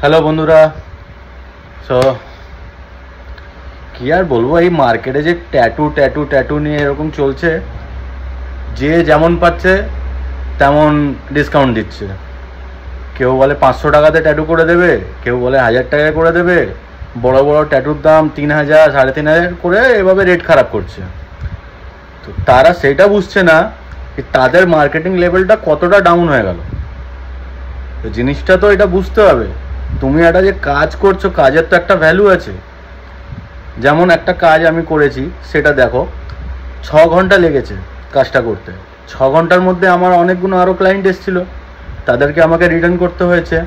Hello বন্ধুরা। So কি আর বলবো, এই মার্কেটে যে ট্যাটু ট্যাটু ট্যাটু নিয়ে এরকম চলছে, যে যেমন পাচ্ছে তেমন ডিসকাউন্ট দিচ্ছে। কেউ বলে 500 টাকাতে ট্যাটু করে দেবে, কেউ বলে 1000 টাকায় করে দেবে। বড় বড় ট্যাটুর দাম 3000 3500 করে এভাবে রেট খারাপ করছে। তো তারা সেটা বুঝছে না যে তাদের মার্কেটিং লেভেলটা কতটা ডাউন হয়ে গেল। তো জিনিসটা তো এটা বুঝতে হবে, তুমি একটা যে কাজ করছো কাজের তো একটা ভ্যালু আছে। যেমন একটা কাজ আমি করেছি, সেটা দেখো 6 ঘন্টা লেগেছে কাজটা করতে। 6 ঘন্টার মধ্যে আমার অনেকগুলো আরও ক্লায়েন্ট এসেছিলো, তাদেরকে আমাকে রিটার্ন করতে হয়েছে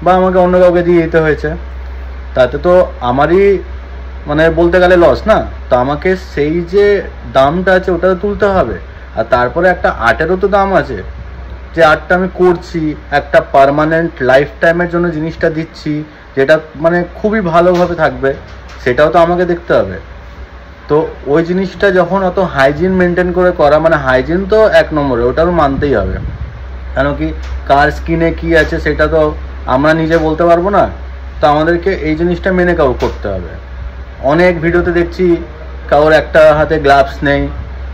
বা আমাকে অন্য কাউকে দিয়ে দিতে হয়েছে। তাতে তো আমারই মানে বলতে গেলে লস না। তো আমাকে সেই যে দামটা আছে ওটা তো তুলতে হবে। আর তারপরে একটা আর্টেরও তো দাম আছে, যে আর্টটা আমি করছি একটা পার্মানেন্ট লাইফ টাইমের জন্য জিনিসটা দিচ্ছি, যেটা মানে খুবই ভালোভাবে থাকবে, সেটাও তো আমাকে দেখতে হবে। তো ওই জিনিসটা যখন অত হাইজিন মেনটেন করে করা, মানে হাইজিন তো 1 নম্বরে, ওটাও মানতেই হবে। কেন কি কার স্কিনে কী আছে সেটা তো আমরা নিজে বলতে পারবো না। তো আমাদেরকে এই জিনিসটা মেনে করতে হবে। অনেক ভিডিওতে দেখছি কারোর একটা হাতে গ্লাভস নেই,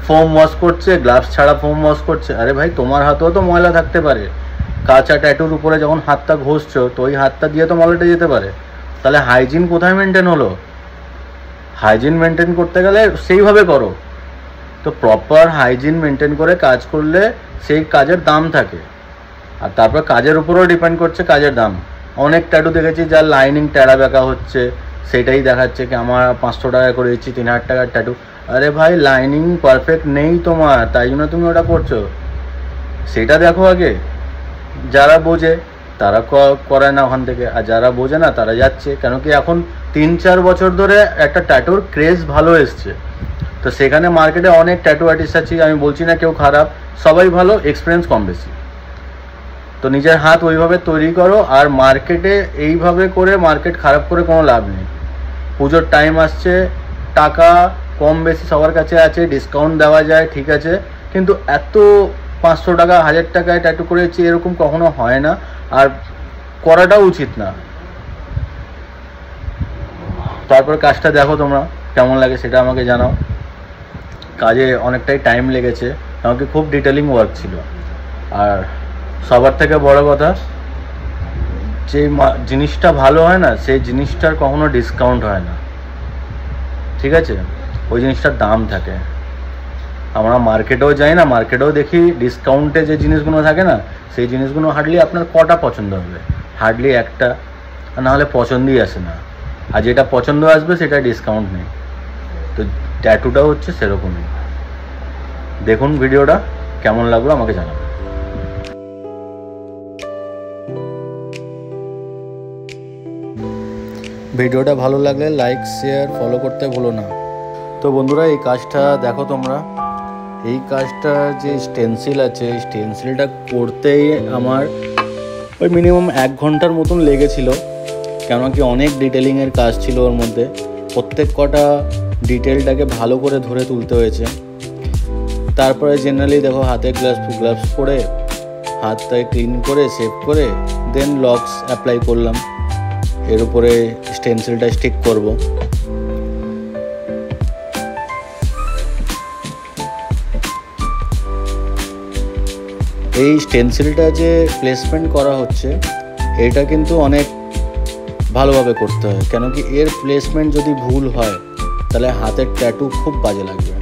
ফোম ওয়াশ করছে, গ্লাভস ছাড়া ফোম ওয়াশ করছে। আরে ভাই, তোমার হাতেও তো ময়লা থাকতে পারে। কাঁচা ট্যাটুর উপরে যখন হাতটা ঘষছো, তো ওই হাতটা দিয়ে তো ময়লাটা যেতে পারে। তাহলে হাইজিন কোথায় মেনটেন হলো? হাইজিন মেনটেন করতে গেলে সেইভাবে করো। তো প্রপার হাইজিন মেনটেন করে কাজ করলে সেই কাজের দাম থাকে। আর তারপর কাজের উপরেও ডিপেন্ড করছে কাজের দাম। অনেক ট্যাটু দেখেছি যার লাইনিং টেরা বেঁকা হচ্ছে, সেটাই দেখাচ্ছে কি আমার 500 টাকা করে দিচ্ছি 3000 টাকার ট্যাটু। আরে ভাই, লাইনিং পারফেক্ট নেই তোমার, তাই জন্য তুমি ওটা করছো। সেটা দেখো আগে। যারা বোঝে তারা করায় না ওখান থেকে, আর যারা বোঝে না তারা যাচ্ছে। কেন কি এখন 3-4 বছর ধরে একটা ট্যাটুর ক্রেজ ভালো এসছে। তো সেখানে মার্কেটে অনেক ট্যাটু আর্টিস্ট আছে, আমি বলছি না কেউ খারাপ, সবাই ভালো, এক্সপিরিয়েন্স কম বেশি। তো নিজের হাত ওইভাবে তৈরি করো। আর মার্কেটে এইভাবে করে মার্কেট খারাপ করে কোনো লাভ নেই। পুজোর টাইম আসছে, টাকা কম বেশি সবার কাছে আছে, ডিসকাউন্ট দেওয়া যায়, ঠিক আছে, কিন্তু এত 500 টাকা 1000 টাকায় ট্যাটু করেছি এরকম কখনো হয় না, আর করাটাও উচিত না। তারপর কাজটা দেখো তোমরা কেমন লাগে সেটা আমাকে জানাও। কাজে অনেকটাই টাইম লেগেছে, আমাকে খুব ডিটেলিং ওয়ার্ক ছিল। আর সবার থেকে বড় কথা, যে জিনিসটা ভালো হয় না সেই জিনিসটার কখনো ডিসকাউন্ট হয় না, ঠিক আছে? ওই জিনিসটার দাম থাকে। আমরা মার্কেটেও যাই না, মার্কেটেও দেখি ডিসকাউন্টে যে জিনিসগুলো থাকে না, সেই জিনিসগুলো হার্ডলি আপনার কটা পছন্দ হবে? হার্ডলি একটা, নাহলে পছন্দই আসে না। আর যেটা পছন্দ আসবে সেটা ডিসকাউন্ট নেই। তো ট্যাটুটাও হচ্ছে সেরকমই। দেখুন ভিডিওটা কেমন লাগলো আমাকে জানাবেন। ভিডিওটা ভালো লাগলে লাইক শেয়ার ফলো করতে ভুলো না। তো বন্ধুরা, এই কাজটা দেখো তোমরা। এই কাজটা যে স্টেনসিল আছে, স্টেনসিলটা করতেই আমার ওই মিনিমাম 1 ঘন্টার মতন লেগেছিল। কেন কি অনেক ডিটেলিংয়ের কাজ ছিল ওর মধ্যে, প্রত্যেক কটা ডিটেলটাকে ভালো করে ধরে তুলতে হয়েছে। তারপরে জেনারেলি দেখো হাতে গ্লাভস পরে হাতটাকে ক্লিন করে সেভ করে দেন লক্স অ্যাপ্লাই করলাম। এর উপরে স্টেনসিলটা স্টিক করব। এই স্টেনসিলটা যে প্লেসমেন্ট করা হচ্ছে, এটা কিন্তু অনেক ভালোভাবে করতে হয়। কেন কি এর প্লেসমেন্ট যদি ভুল হয় তাহলে হাতের ট্যাটু খুব বাজে লাগবে।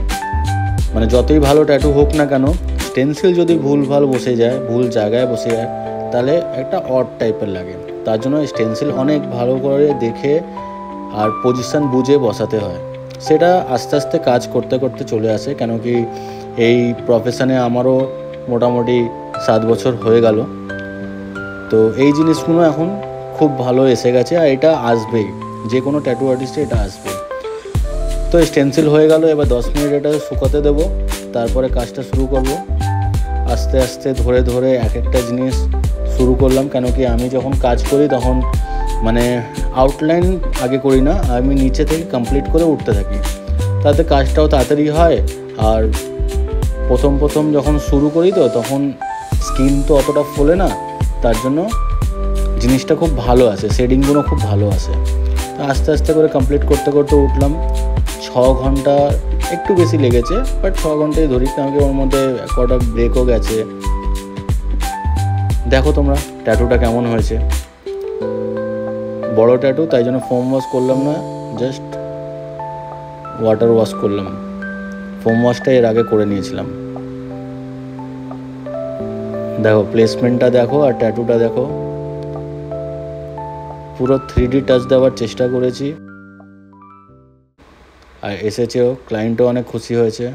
মানে যতই ভালো ট্যাটু হোক না কেন, স্টেনসিল যদি ভুলভাল বসে যায়, ভুল জায়গায় বসে যায়, তাহলে একটা অড টাইপের লাগে। তার জন্য স্টেনসিল অনেক ভালো করে দেখে আর পজিশন বুঝে বসাতে হয়। সেটা আস্তে আস্তে কাজ করতে করতে চলে আসে। কেন কি এই প্রফেশনে আমারও মোটামুটি 7 বছর হয়ে গেল। তো এই জিনিসগুলো এখন খুব ভালো এসে গেছে, আর এটা আসবেই, যে কোনো ট্যাটু আর্টিস্টে এটা আসবে। তো স্টেনসিল হয়ে গেল, এবার 10 মিনিট এটা শুকাতে দেবো, তারপরে কাজটা শুরু করব। আস্তে আস্তে ধরে ধরে এক একটা জিনিস শুরু করলাম। কেন কি আমি যখন কাজ করি তখন মানে আউটলাইন আগে করি না, আমি নিচে থেকে কমপ্লিট করে উঠতে থাকি, তাতে কাজটাও তাড়াতাড়ি হয়। আর প্রথম যখন শুরু করি তো তখন স্কিন তো অতটা ফোলে না, তার জন্য জিনিসটা খুব ভালো আছে, শেডিংগুলো খুব ভালো আছে। তো আস্তে আস্তে করে কমপ্লিট করতে করতে উঠলাম। 6 ঘন্টা একটু বেশি লেগেছে, বাট 6 ঘন্টায় ধরি, কারণ ওর মধ্যে কটা ব্রেকও গেছে। দেখো তোমরা ট্যাটুটা কেমন হয়েছে। বড় ট্যাটু, তাই জন্য ফোম ওয়াশ করলাম না, জাস্ট ওয়াটার ওয়াশ করলাম। ফোম ওয়াশটা এর আগে করে নিয়েছিলাম। দেখো প্লেসমেন্টটা দেখো আর ট্যাটুটা দেখো, পুরো 3D টাচ দেওয়ার চেষ্টা করেছি, আর এসেছেও। ক্লায়েন্টও অনেক খুশি হয়েছে।